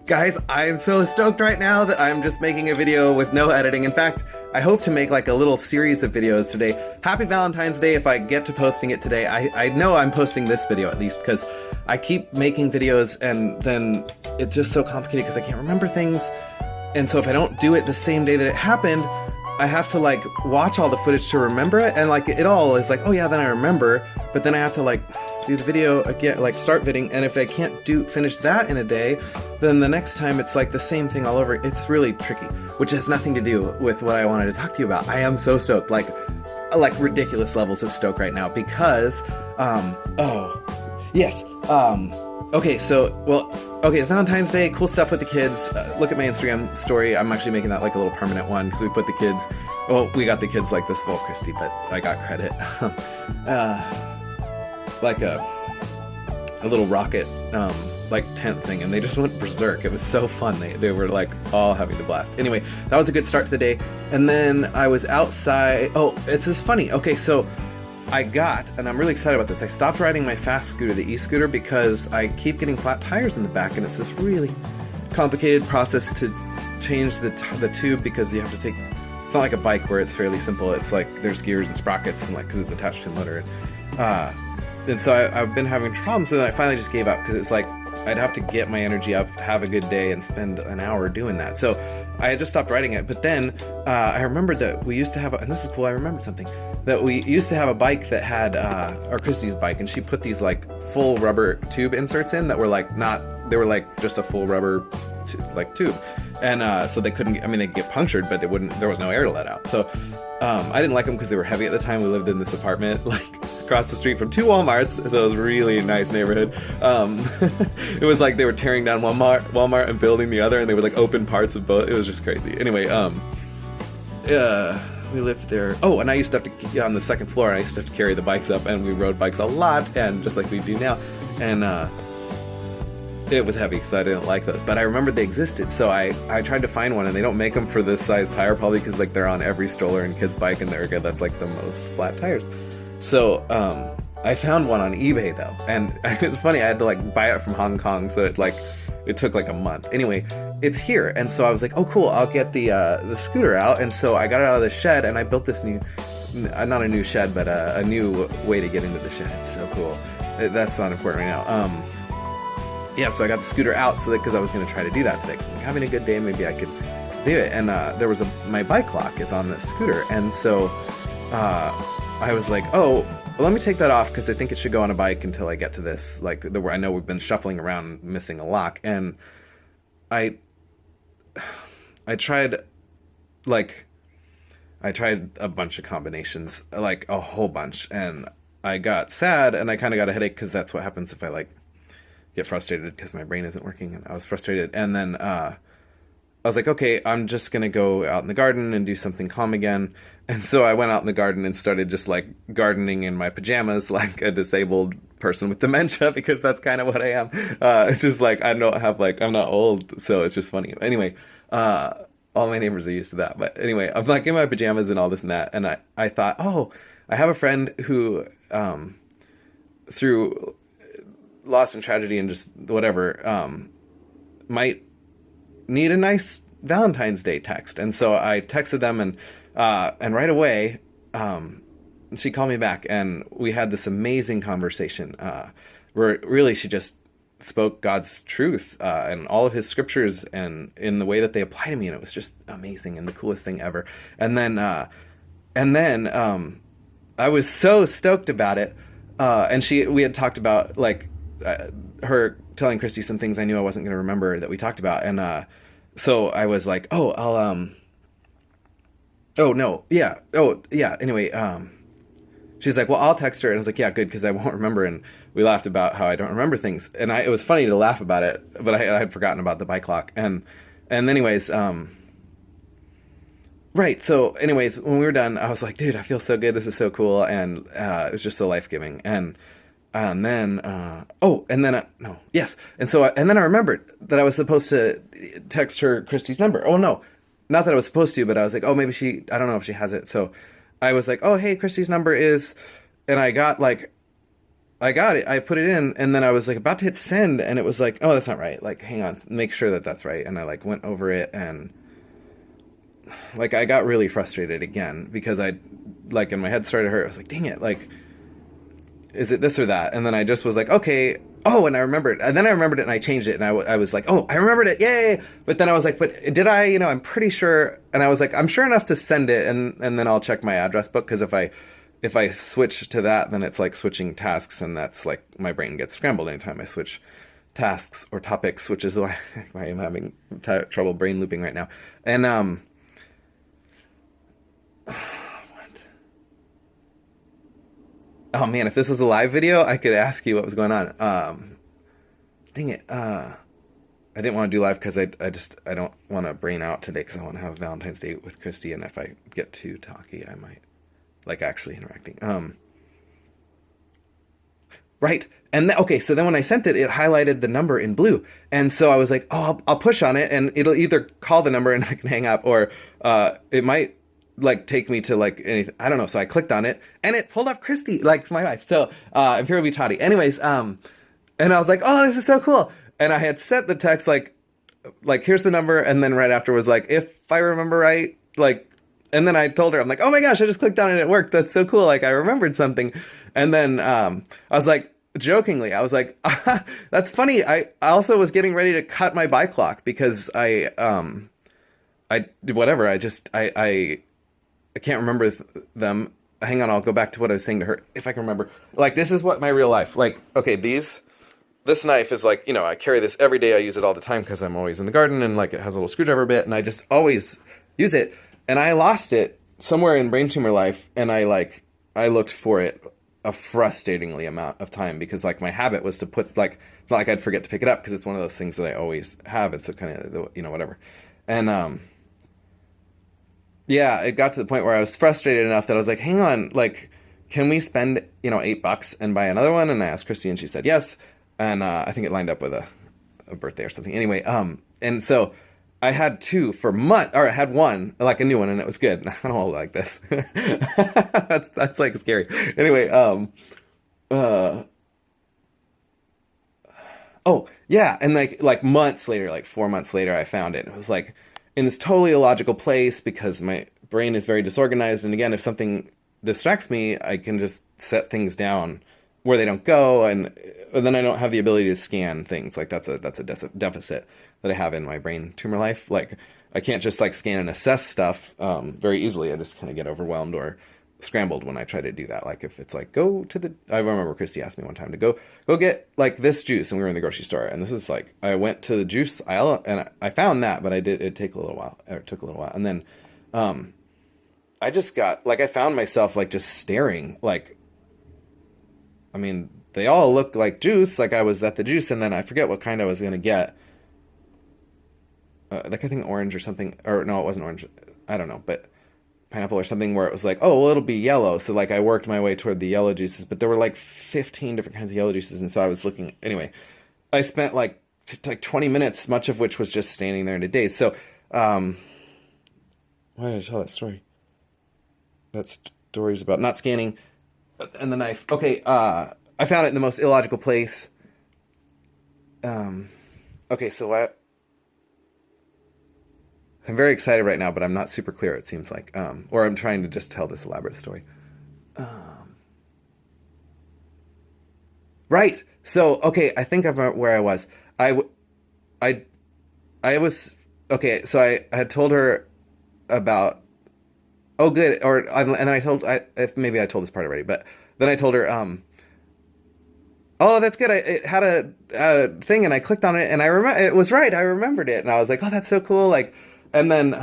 Guys, I'm so stoked right now that I'm just making a video with no editing. In fact, I hope to make like a little series of videos today. Happy Valentine's Day if I get to posting it today. I know I'm posting this video at least because I keep making videos and then it's just so complicated because I can't remember things. And so if I don't do it the same day that it happened, I have to like watch all the footage to remember it, and like it all is like, oh yeah, then I remember, but then I have to like do the video again, like start viding, and if I can't finish that in a day, then the next time it's like the same thing all over. It's really tricky, which has nothing to do with what I wanted to talk to you about. I am so stoked, like ridiculous levels of stoke right now because, okay, it's Valentine's Day, cool stuff with the kids. Look at my Instagram story. I'm actually making that like a little permanent one because we put the kids, we got the kids like this, Christy, but I got credit. Like a little rocket, like tent thing, and they just went berserk. It was so fun. They were like all having a blast. Anyway, that was a good start to the day. And then I was outside. Oh, it's just funny. Okay, so and I'm really excited about this, I stopped riding my fast scooter, the e-scooter, because I keep getting flat tires in the back, and it's this really complicated process to change the tube because you have to take, it's not like a bike where it's fairly simple. It's like there's gears and sprockets and like, because it's attached to a motor. And so I've been having problems, and then I finally just gave up because it's like I'd have to get my energy up, have a good day, and spend an hour doing that. So I had just stopped riding it. But then I remembered that we used to have, and this is cool, I remembered something, that we used to have a bike that had, or Christy's bike, and she put these like full rubber tube inserts in that were like they were like just a full rubber tube. And so they couldn't, they could get punctured, but there was no air to let out. So I didn't like them because they were heavy at the time. We lived in this apartment, like, across the street from 2 Walmarts, so it was a really nice neighborhood. It was like they were tearing down Walmart and building the other, and they would like open parts of both. It was just crazy. Anyway, we lived there. Oh, and I used to have to, on the second floor, I used to have to carry the bikes up, and we rode bikes a lot, and just like we do now. And it was heavy because I didn't like those, but I remembered they existed, so I tried to find one, and they don't make them for this size tire, probably because like they're on every stroller and kid's bike, and that's like the most flat tires. So I found one on eBay though, and it's funny, I had to like buy it from Hong Kong, so it took like a month. Anyway, it's here, and so I was like, oh cool, I'll get the scooter out. And so I got it out of the shed, and I built this new, not a new shed, but a new way to get into the shed. It's so cool. That's not important right now. Yeah, so I got the scooter out because I was going to try to do that today, because I'm having a good day, maybe I could do it. And there was my bike lock is on the scooter, and so I was like, oh, well, let me take that off because I think it should go on a bike until I get to this, like, where I know we've been shuffling around missing a lock. And I tried a bunch of combinations, like a whole bunch, and I got sad, and I kind of got a headache because that's what happens if I like get frustrated because my brain isn't working, and I was frustrated. And then I was like, okay, I'm just going to go out in the garden and do something calm again. And so I went out in the garden and started just like gardening in my pajamas like a disabled person with dementia, because that's kind of what I am. It's just like, I don't have like, I'm not old, so it's just funny. Anyway, all my neighbors are used to that. But anyway, I'm like in my pajamas and all this and that. And I thought, oh, I have a friend who, through loss and tragedy and just whatever, might need a nice Valentine's Day text. And so I texted them, and right away, she called me back, and we had this amazing conversation, where really she just spoke God's truth, and all of his scriptures, and in the way that they apply to me. And it was just amazing and the coolest thing ever. And then I was so stoked about it. And we had talked about like, her telling Christy some things I knew I wasn't going to remember that we talked about. And, so I was like, oh, I'll, anyway, she's like, well, I'll text her. And I was like, yeah, good, because I won't remember. And we laughed about how I don't remember things. And it was funny to laugh about it, but I had forgotten about the bike lock. And anyways, right. So anyways, when we were done, I was like, dude, I feel so good. This is so cool. And it was just so life-giving. And then I remembered that I was supposed to text her Christy's number. Oh no, not that I was supposed to, but I was like, oh, maybe I don't know if she has it. So I was like, oh, hey, Christy's number is, and I got like I got it. I put it in, and then I was like about to hit send, and it was like, oh, that's not right. Like, hang on, make sure that that's right. And I like went over it, and like I got really frustrated again because I, like, in my head started to hurt. I was like, dang it, like, is it this or that? And then I just was like, okay. Oh, and I remembered. And then I remembered it, and I changed it, and I was like, oh, I remembered it, yay! But then I was like, but did I? You know, I'm pretty sure. And I was like, I'm sure enough to send it, and then I'll check my address book, because if I switch to that, then it's like switching tasks, and that's like my brain gets scrambled anytime I switch tasks or topics, which is why I'm having trouble brain looping right now. And what? Oh man, if this was a live video, I could ask you what was going on. Dang it. I didn't want to do live because I don't want to brain out today, because I want to have Valentine's Day with Christy, and if I get too talky, I might like actually interacting. Right. And okay, so then when I sent it, it highlighted the number in blue. And so I was like, oh, I'll push on it, and it'll either call the number and I can hang up, or it might like take me to like anything. I don't know. So I clicked on it, and it pulled up Christy, like my wife. So I'm here to be Toddy. Anyways, and I was like, oh, this is so cool. And I had sent the text like here's the number, and then right after was like, if I remember right, like. And then I told her, I'm like, oh my gosh, I just clicked on it, it worked. That's so cool. Like, I remembered something. And then I was like, jokingly, I was like, that's funny. I also was getting ready to cut my bike lock, because I whatever. I can't remember them. Hang on, I'll go back to what I was saying to her, if I can remember. Like, this is what my real life, like, okay, this knife is like, you know, I carry this every day. I use it all the time because I'm always in the garden, and like it has a little screwdriver bit, and I just always use it. And I lost it somewhere in brain tumor life, and I looked for it a frustratingly amount of time, because like my habit was to put like, not like I'd forget to pick it up, because it's one of those things that I always have. It's a kind of, you know, whatever. And yeah, it got to the point where I was frustrated enough that I was like, hang on, like, can we spend, you know, $8 and buy another one? And I asked Christy, and she said yes. And I think it lined up with a birthday or something. Anyway, and so I had two for months, or I had one, like a new one, and it was good. I don't like this. that's like scary. Anyway, oh yeah, and like months later, like 4 months later, I found it. It was like in this totally illogical place, because my brain is very disorganized. And again, if something distracts me, I can just set things down where they don't go, and then I don't have the ability to scan things. Like that's a deficit that I have in my brain tumor life. Like I can't just like scan and assess stuff very easily. I just kind of get overwhelmed or scrambled when I try to do that. Like if it's like, go to the, I remember Christy asked me one time to go get like this juice, and we were in the grocery store, and this is like, I went to the juice aisle, and I found that, but it took a little while. And then I just got like, I found myself like just staring, like, I mean, they all look like juice. Like I was at the juice, and then I forget what kind I was going to get. Like I think orange or something, or no, it wasn't orange. I don't know, but pineapple or something, where it was like, oh, well, it'll be yellow. So like I worked my way toward the yellow juices, but there were like 15 different kinds of yellow juices. And so I was looking, anyway, I spent like 20 minutes, much of which was just standing there in a daze. So, why did I tell that story? That story's about not scanning. And the knife. Okay, I found it in the most illogical place. Okay, so I'm very excited right now, but I'm not super clear, it seems like. Or I'm trying to just tell this elaborate story. Right. So, okay, I think I'm where I was. I was, okay, so I had told her about, oh, good, and then I told, maybe I told this part already, but then I told her, oh, that's good. It had a thing, and I clicked on it, and I remember it was right. I remembered it, and I was like, oh, that's so cool. Like, and then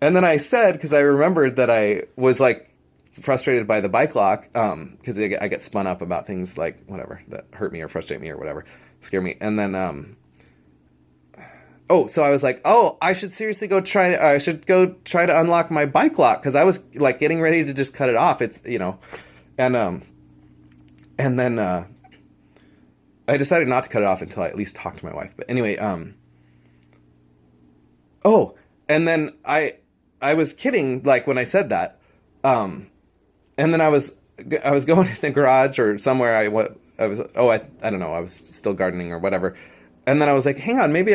I said, because I remembered that I was like frustrated by the bike lock, because I get spun up about things like whatever that hurt me or frustrate me or whatever, scare me, and then oh, so I was like, oh, I should seriously go try to unlock my bike lock, because I was like getting ready to just cut it off. It's, you know, and then I decided not to cut it off until I at least talked to my wife. But anyway, oh, and then I was kidding, like when I said that, and then I was I was going in the garage or somewhere. I was, I don't know. I was still gardening or whatever. And then I was like, hang on, maybe